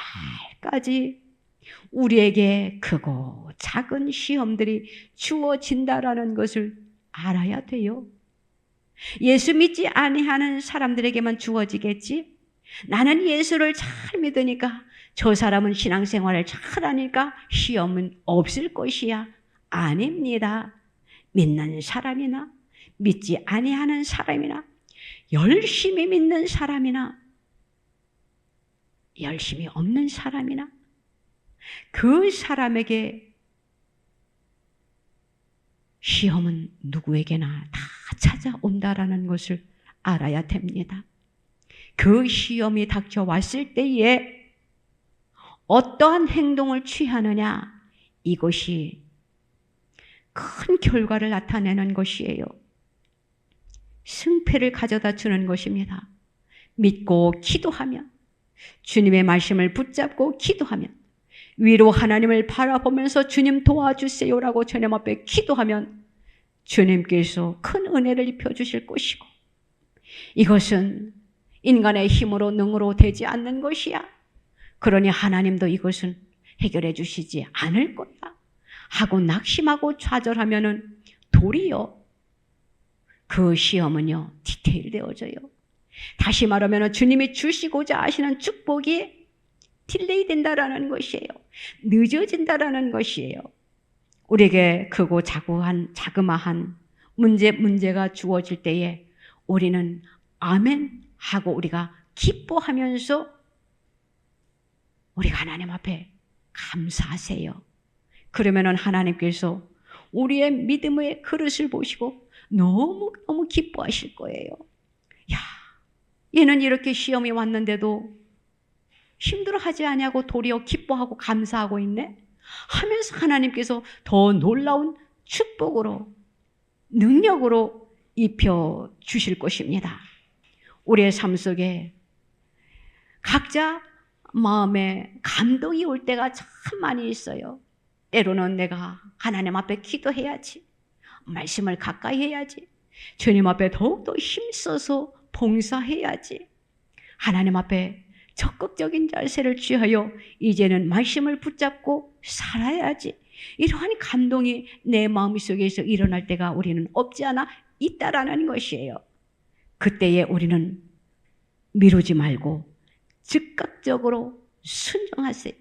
날까지 우리에게 크고 작은 시험들이 주어진다라는 것을 알아야 돼요. 예수 믿지 아니하는 사람들에게만 주어지겠지? 나는 예수를 잘 믿으니까 저 사람은 신앙생활을 잘하니까 시험은 없을 것이야. 아닙니다. 믿는 사람이나 믿지 아니하는 사람이나 열심히 믿는 사람이나 열심히 없는 사람이나 그 사람에게 시험은 누구에게나 다 찾아온다라는 것을 알아야 됩니다. 그 시험이 닥쳐왔을 때에 어떠한 행동을 취하느냐, 이것이 큰 결과를 나타내는 것이에요. 승패를 가져다 주는 것입니다. 믿고 기도하면, 주님의 말씀을 붙잡고 기도하면, 위로 하나님을 바라보면서 주님 도와주세요라고 주님 앞에 기도하면 주님께서 큰 은혜를 입혀주실 것이고, 이것은 인간의 힘으로 능으로 되지 않는 것이야. 그러니 하나님도 이것은 해결해 주시지 않을 거야 하고 낙심하고 좌절하면은 도리어 그 시험은요 디테일되어져요. 다시 말하면 주님이 주시고자 하시는 축복이 딜레이 된다라는 것이에요. 늦어진다라는 것이에요. 우리에게 크고 자그마한 문제가 주어질 때에 우리는 아멘 하고 우리가 기뻐하면서 우리가 하나님 앞에 감사하세요. 그러면은 하나님께서 우리의 믿음의 그릇을 보시고 너무너무 기뻐하실 거예요. 야, 얘는 이렇게 시험이 왔는데도 힘들어하지 않냐고 도리어 기뻐하고 감사하고 있네? 하면서 하나님께서 더 놀라운 축복으로 능력으로 입혀 주실 것입니다. 우리의 삶 속에 각자 마음에 감동이 올 때가 참 많이 있어요. 때로는 내가 하나님 앞에 기도해야지, 말씀을 가까이 해야지, 주님 앞에 더욱더 힘써서 봉사해야지, 하나님 앞에 적극적인 자세를 취하여 이제는 말씀을 붙잡고 살아야지, 이러한 감동이 내 마음속에서 일어날 때가 우리는 없지 않아 있다라는 것이에요. 그때에 우리는 미루지 말고 즉각적으로 순종하세요.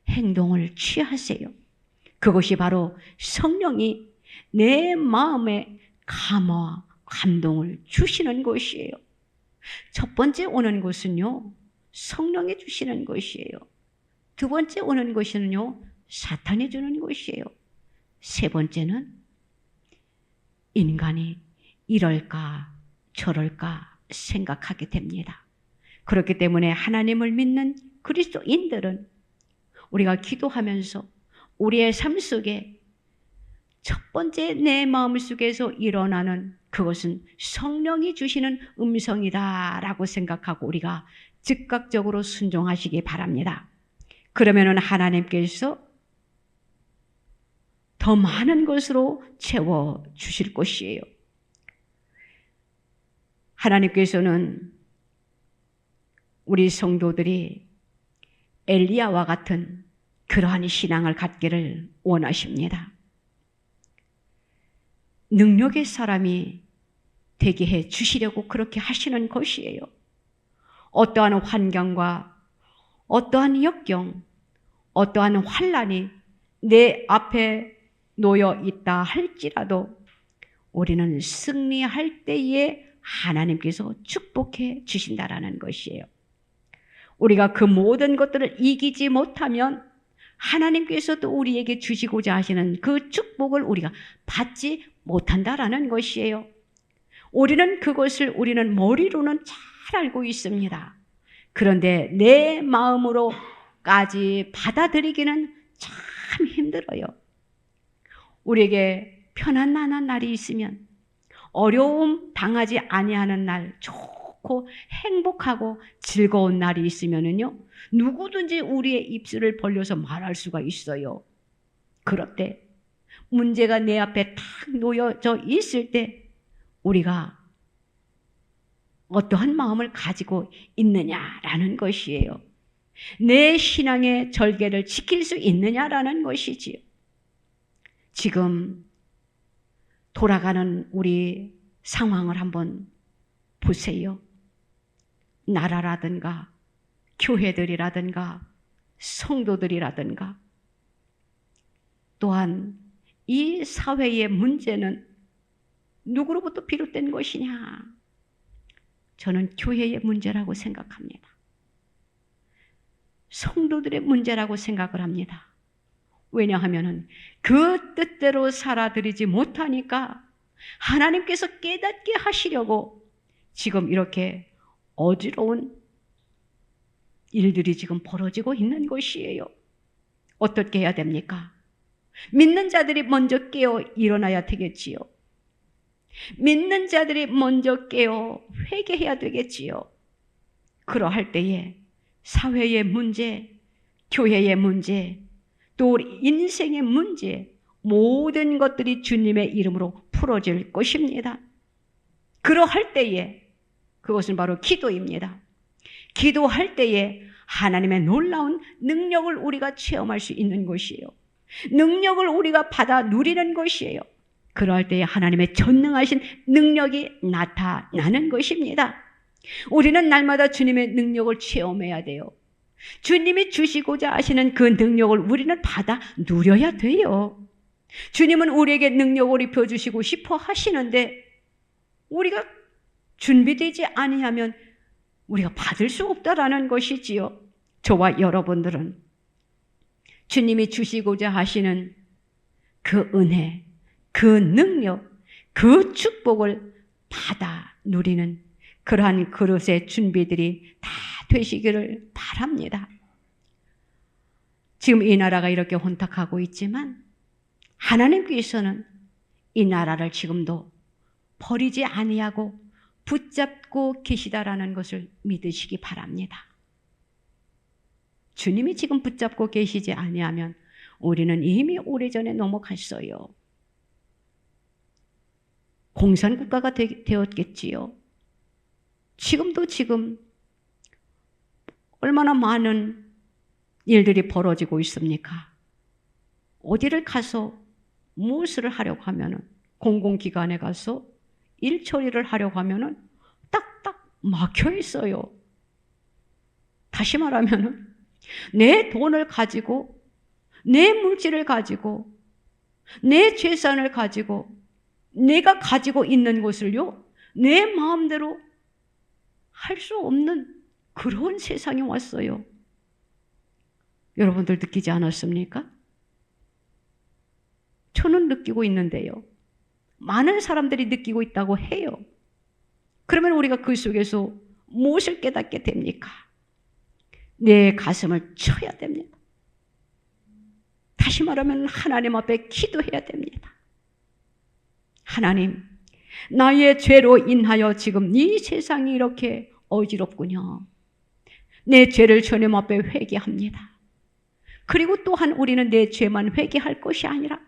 행동을 취하세요. 그것이 바로 성령이 내 마음에 감화와 감동을 주시는 것이에요. 첫 번째 오는 것은요, 성령이 주시는 것이에요. 두 번째 오는 것은요, 사탄이 주는 것이에요. 세 번째는 인간이 이럴까 저럴까 생각하게 됩니다. 그렇기 때문에 하나님을 믿는 그리스도인들은 우리가 기도하면서 우리의 삶 속에 첫 번째 내 마음속에서 일어나는 그것은 성령이 주시는 음성이다라고 생각하고 우리가 즉각적으로 순종하시기 바랍니다. 그러면은 하나님께서 더 많은 것으로 채워 주실 것이에요. 하나님께서는 우리 성도들이 엘리야와 같은 그러한 신앙을 갖기를 원하십니다. 능력의 사람이 되게 해 주시려고 그렇게 하시는 것이에요. 어떠한 환경과 어떠한 역경, 어떠한 환난이 내 앞에 놓여 있다 할지라도 우리는 승리할 때에 하나님께서 축복해 주신다라는 것이에요. 우리가 그 모든 것들을 이기지 못하면 하나님께서도 우리에게 주시고자 하시는 그 축복을 우리가 받지 못한다라는 것이에요. 우리는 우리는 머리로는 잘 알고 있습니다. 그런데 내 마음으로까지 받아들이기는 참 힘들어요. 우리에게 편안한 날이 있으면, 어려움 당하지 아니하는 날, 좋고 행복하고 즐거운 날이 있으면은요, 누구든지 우리의 입술을 벌려서 말할 수가 있어요. 그럴 때, 문제가 내 앞에 탁 놓여져 있을 때 우리가 어떠한 마음을 가지고 있느냐라는 것이에요. 내 신앙의 절개를 지킬 수 있느냐라는 것이지요. 지금 돌아가는 우리 상황을 한번 보세요. 나라라든가 교회들이라든가 성도들이라든가 또한 이 사회의 문제는 누구로부터 비롯된 것이냐? 저는 교회의 문제라고 생각합니다. 성도들의 문제라고 생각을 합니다. 왜냐하면 그 뜻대로 살아들이지 못하니까 하나님께서 깨닫게 하시려고 지금 이렇게 어지러운 일들이 지금 벌어지고 있는 것이에요. 어떻게 해야 됩니까? 믿는 자들이 먼저 깨어 일어나야 되겠지요. 믿는 자들이 먼저 깨어 회개해야 되겠지요. 그러할 때에 사회의 문제, 교회의 문제, 또 우리 인생의 문제, 모든 것들이 주님의 이름으로 풀어질 것입니다. 그러할 때에 그것은 바로 기도입니다. 기도할 때에 하나님의 놀라운 능력을 우리가 체험할 수 있는 것이에요. 능력을 우리가 받아 누리는 것이에요. 그럴 때에 하나님의 전능하신 능력이 나타나는 것입니다. 우리는 날마다 주님의 능력을 체험해야 돼요. 주님이 주시고자 하시는 그 능력을 우리는 받아 누려야 돼요. 주님은 우리에게 능력을 입혀주시고 싶어 하시는데 우리가 준비되지 아니하면 우리가 받을 수 없다라는 것이지요. 저와 여러분들은 주님이 주시고자 하시는 그 은혜, 그 능력, 그 축복을 받아 누리는 그러한 그릇의 준비들이 다 되시기를 바랍니다. 지금 이 나라가 이렇게 혼탁하고 있지만 하나님께서는 이 나라를 지금도 버리지 아니하고 붙잡고 계시다라는 것을 믿으시기 바랍니다. 주님이 지금 붙잡고 계시지 아니하면 우리는 이미 오래전에 넘어갔어요. 공산국가가 되었겠지요. 지금도 얼마나 많은 일들이 벌어지고 있습니까? 어디를 가서 무엇을 하려고 하면은 공공기관에 가서 일 처리를 하려고 하면은 딱딱 막혀 있어요. 다시 말하면은 내 돈을 가지고, 내 물질을 가지고, 내 재산을 가지고, 내가 가지고 있는 것을요, 내 마음대로 할 수 없는 그런 세상이 왔어요. 여러분들 느끼지 않았습니까? 저는 느끼고 있는데요. 많은 사람들이 느끼고 있다고 해요. 그러면 우리가 그 속에서 무엇을 깨닫게 됩니까? 내 가슴을 쳐야 됩니다. 다시 말하면 하나님 앞에 기도해야 됩니다. 하나님, 나의 죄로 인하여 지금 이 세상이 이렇게 어지럽군요. 내 죄를 주님 앞에 회개합니다. 그리고 또한 우리는 내 죄만 회개할 것이 아니라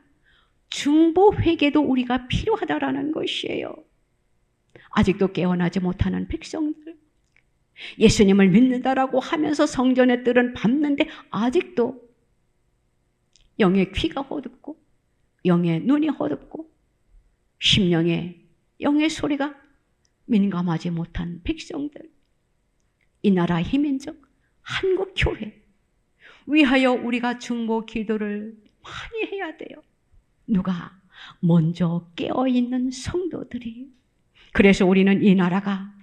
중보 회개도 우리가 필요하다라는 것이에요. 아직도 깨어나지 못하는 백성들, 예수님을 믿는다라고 하면서 성전의 뜰은 밟는데 아직도 영의 귀가 어둡고 영의 눈이 어둡고 심령의 영의 소리가 민감하지 못한 백성들, 이 나라 희민족 한국교회 위하여 우리가 중보 기도를 많이 해야 돼요. 누가? 먼저 깨어있는 성도들이. 그래서 우리는 이 나라가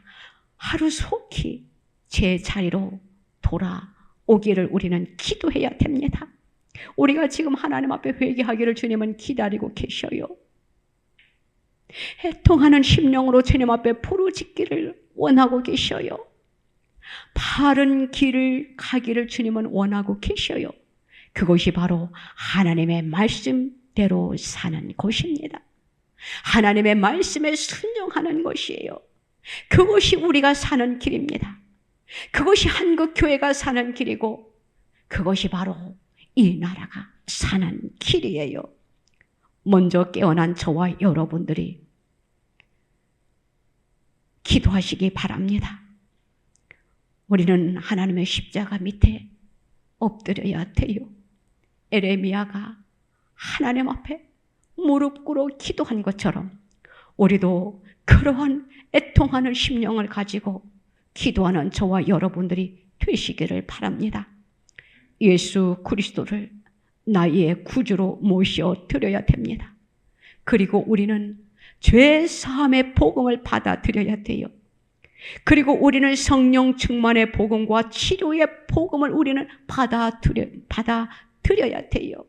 하루속히 제 자리로 돌아오기를 우리는 기도해야 됩니다. 우리가 지금 하나님 앞에 회개하기를 주님은 기다리고 계셔요. 해통하는 심령으로 주님 앞에 부르짖기를 원하고 계셔요. 바른 길을 가기를 주님은 원하고 계셔요. 그것이 바로 하나님의 말씀대로 사는 것입니다. 하나님의 말씀에 순종하는 것이에요. 그것이 우리가 사는 길입니다. 그것이 한국교회가 사는 길이고 그것이 바로 이 나라가 사는 길이에요. 먼저 깨어난 저와 여러분들이 기도하시기 바랍니다. 우리는 하나님의 십자가 밑에 엎드려야 돼요. 에레미야가 하나님 앞에 무릎 꿇어 기도한 것처럼 우리도 그러한 애통하는 심령을 가지고 기도하는 저와 여러분들이 되시기를 바랍니다. 예수 그리스도를 나의 구주로 모셔드려야 됩니다. 그리고 우리는 죄 사함의 복음을 받아들여야 돼요. 그리고 우리는 성령 충만의 복음과 치료의 복음을 우리는 받아들여야 돼요.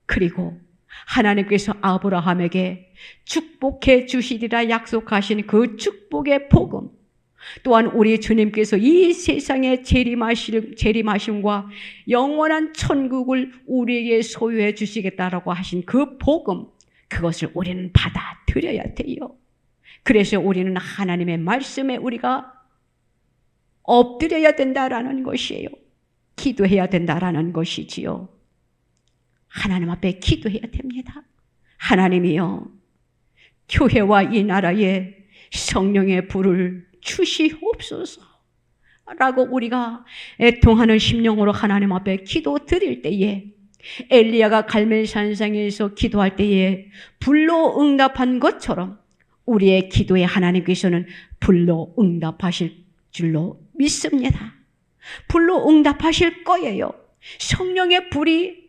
그리고 하나님께서 아브라함에게 축복해 주시리라 약속하신 그 축복의 복음, 또한 우리 주님께서 이 세상의 재림하심과 영원한 천국을 우리에게 소유해 주시겠다라고 하신 그 복음, 그것을 우리는 받아들여야 돼요. 그래서 우리는 하나님의 말씀에 우리가 엎드려야 된다라는 것이에요. 기도해야 된다라는 것이지요. 하나님 앞에 기도해야 됩니다. 하나님이여, 교회와 이 나라에 성령의 불을 주시옵소서 라고 우리가 애통하는 심령으로 하나님 앞에 기도 드릴 때에, 엘리야가 갈멜산상에서 기도할 때에 불로 응답한 것처럼 우리의 기도에 하나님께서는 불로 응답하실 줄로 믿습니다. 불로 응답하실 거예요. 성령의 불이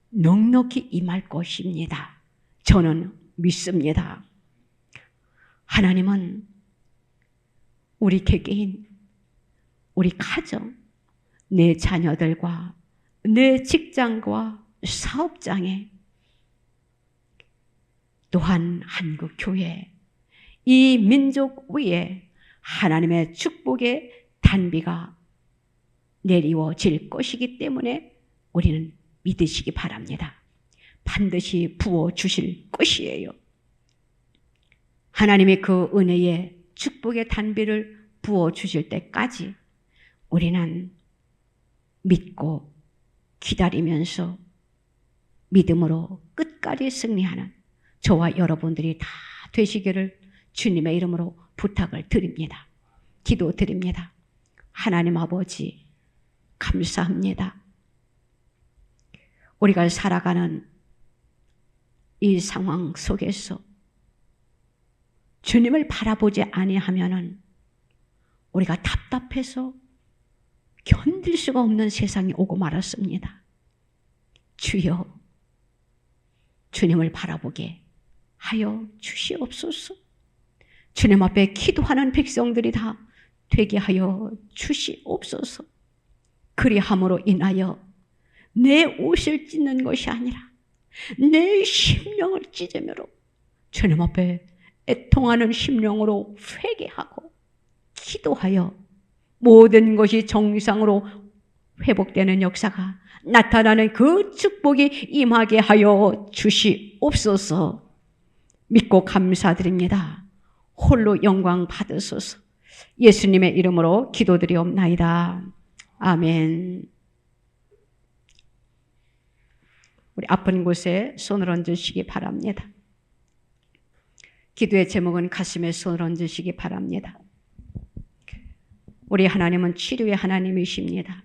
넉넉히 임할 것입니다. 저는 믿습니다. 하나님은 우리 개개인, 우리 가정, 내 자녀들과 내 직장과 사업장에, 또한 한국교회, 이 민족 위에 하나님의 축복의 단비가 내리워질 것이기 때문에 우리는 믿으시기 바랍니다. 반드시 부어주실 것이에요. 하나님의 그 은혜의 축복의 단비를 부어주실 때까지 우리는 믿고 기다리면서 믿음으로 끝까지 승리하는 저와 여러분들이 다 되시기를 주님의 이름으로 부탁을 드립니다. 기도드립니다. 하나님 아버지, 감사합니다. 우리가 살아가는 이 상황 속에서 주님을 바라보지 아니하면은 우리가 답답해서 견딜 수가 없는 세상이 오고 말았습니다. 주여, 주님을 바라보게 하여 주시옵소서. 주님 앞에 기도하는 백성들이 다 되게 하여 주시옵소서. 그리함으로 인하여 내 옷을 찢는 것이 아니라 내 심령을 찢으므로 주님 앞에 애통하는 심령으로 회개하고 기도하여 모든 것이 정상으로 회복되는 역사가 나타나는 그 축복이 임하게 하여 주시옵소서. 믿고 감사드립니다. 홀로 영광 받으소서. 예수님의 이름으로 기도드리옵나이다. 아멘. 우리 아픈 곳에 손을 얹으시기 바랍니다. 기도의 제목은 가슴에 손을 얹으시기 바랍니다. 우리 하나님은 치료의 하나님이십니다.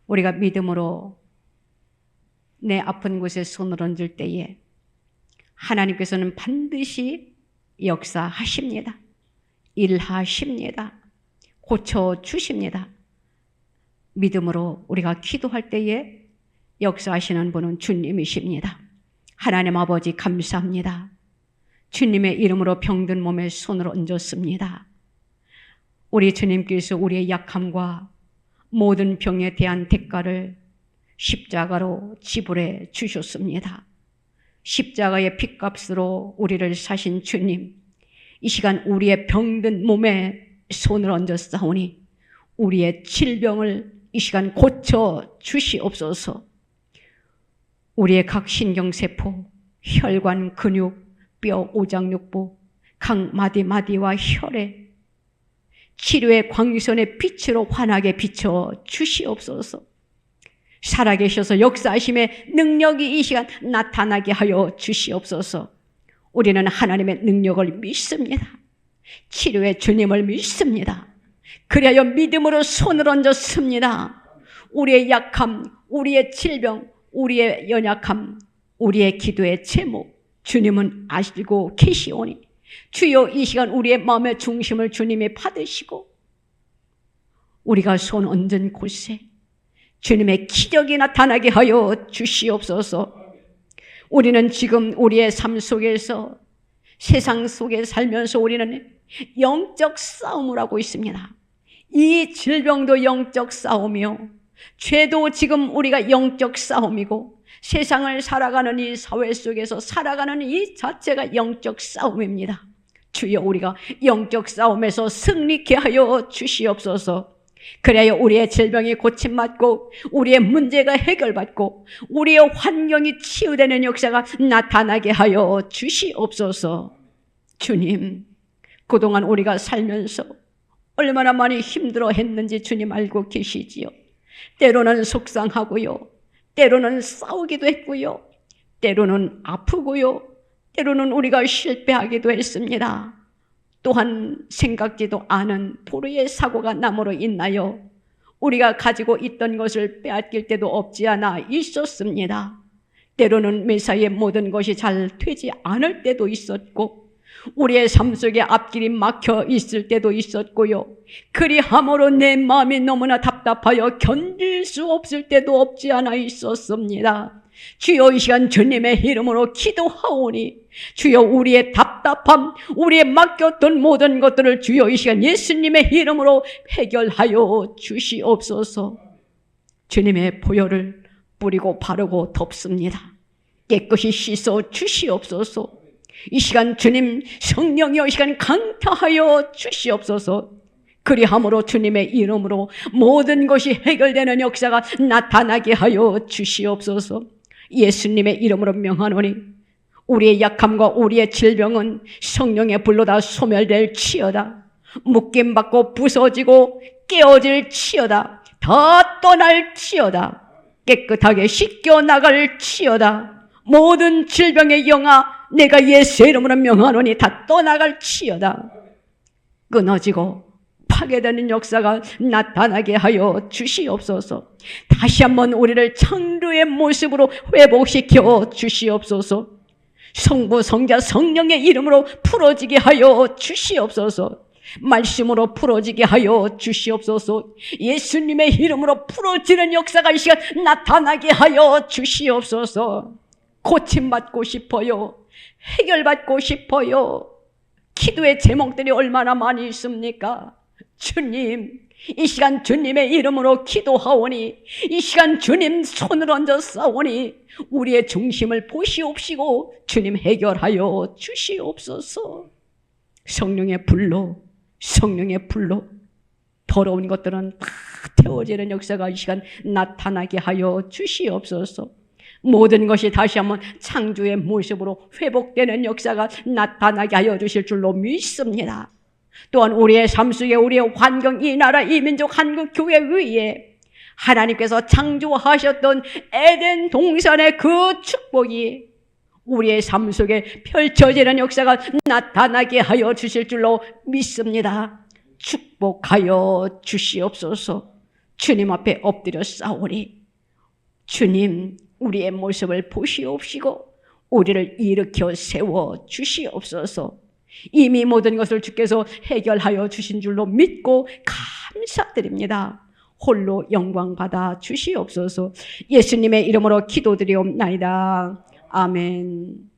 우리가 믿음으로 내 아픈 곳에 손을 얹을 때에 하나님께서는 반드시 역사하십니다. 일하십니다. 고쳐주십니다. 믿음으로 우리가 기도할 때에 역사하시는 분은 주님이십니다. 하나님 아버지 감사합니다. 주님의 이름으로 병든 몸에 손을 얹었습니다. 우리 주님께서 우리의 약함과 모든 병에 대한 대가를 십자가로 지불해 주셨습니다. 십자가의 핏값으로 우리를 사신 주님, 이 시간 우리의 병든 몸에 손을 얹었사오니 우리의 질병을 이 시간 고쳐 주시옵소서. 우리의 각 신경세포, 혈관, 근육, 뼈, 오장육부, 각 마디마디와 혈에 치료의 광선의 빛으로 환하게 비춰 주시옵소서. 살아계셔서 역사하심의 능력이 이 시간 나타나게 하여 주시옵소서. 우리는 하나님의 능력을 믿습니다. 치료의 주님을 믿습니다. 그리하여 믿음으로 손을 얹었습니다. 우리의 약함, 우리의 질병, 우리의 연약함, 우리의 기도의 제목 주님은 아시고 계시오니 주여 이 시간 우리의 마음의 중심을 주님이 받으시고 우리가 손 얹은 곳에 주님의 기적이 나타나게 하여 주시옵소서. 우리는 지금 우리의 삶 속에서 세상 속에 살면서 우리는 영적 싸움을 하고 있습니다. 이 질병도 영적 싸움이요, 죄도 지금 우리가 영적 싸움이고 세상을 살아가는 이 사회 속에서 살아가는 이 자체가 영적 싸움입니다. 주여 우리가 영적 싸움에서 승리케 하여 주시옵소서. 그래야 우리의 질병이 고침받고 우리의 문제가 해결받고 우리의 환경이 치유되는 역사가 나타나게 하여 주시옵소서. 주님, 그동안 우리가 살면서 얼마나 많이 힘들어했는지 주님 알고 계시지요. 때로는 속상하고요, 때로는 싸우기도 했고요, 때로는 아프고요, 때로는 우리가 실패하기도 했습니다. 또한 생각지도 않은 불의의 사고가 남으로 인하여 우리가 가지고 있던 것을 빼앗길 때도 없지 않아 있었습니다. 때로는 매사에 모든 것이 잘 되지 않을 때도 있었고 우리의 삶 속에 앞길이 막혀 있을 때도 있었고요, 그리함으로 내 마음이 너무나 답답하여 견딜 수 없을 때도 없지 않아 있었습니다. 주여 이 시간 주님의 이름으로 기도하오니 주여 우리의 답답함, 우리의 맡겼던 모든 것들을 주여 이 시간 예수님의 이름으로 해결하여 주시옵소서. 주님의 보혈을 뿌리고 바르고 덮습니다. 깨끗이 씻어 주시옵소서. 이 시간 주님 성령이여 이 시간 강타하여 주시옵소서. 그리함으로 주님의 이름으로 모든 것이 해결되는 역사가 나타나게 하여 주시옵소서. 예수님의 이름으로 명하노니 우리의 약함과 우리의 질병은 성령의 불로 다 소멸될 치여다. 묶임받고 부서지고 깨어질 치여다. 다 떠날 치여다. 깨끗하게 씻겨 나갈 치여다. 모든 질병의 영아 내가 예수의 이름으로 명하노니 다 떠나갈 치여다. 끊어지고 파괴되는 역사가 나타나게 하여 주시옵소서. 다시 한번 우리를 창조의 모습으로 회복시켜 주시옵소서. 성부, 성자, 성령의 이름으로 풀어지게 하여 주시옵소서. 말씀으로 풀어지게 하여 주시옵소서. 예수님의 이름으로 풀어지는 역사가 이 시간 나타나게 하여 주시옵소서. 고침받고 싶어요. 해결받고 싶어요. 기도의 제목들이 얼마나 많이 있습니까? 주님, 이 시간 주님의 이름으로 기도하오니 이 시간 주님 손을 얹어 싸우니 우리의 중심을 보시옵시고 주님 해결하여 주시옵소서. 성령의 불로, 성령의 불로 더러운 것들은 다 태워지는 역사가 이 시간 나타나게 하여 주시옵소서. 모든 것이 다시 한번 창조의 모습으로 회복되는 역사가 나타나게 하여 주실 줄로 믿습니다. 또한 우리의 삶 속에 우리의 환경, 이 나라, 이 민족, 한국 교회 위에 하나님께서 창조하셨던 에덴 동산의 그 축복이 우리의 삶 속에 펼쳐지는 역사가 나타나게 하여 주실 줄로 믿습니다. 축복하여 주시옵소서. 주님 앞에 엎드려 싸우리. 주님, 우리의 모습을 보시옵시고 우리를 일으켜 세워 주시옵소서. 이미 모든 것을 주께서 해결하여 주신 줄로 믿고 감사드립니다. 홀로 영광 받아 주시옵소서. 예수님의 이름으로 기도드리옵나이다. 아멘.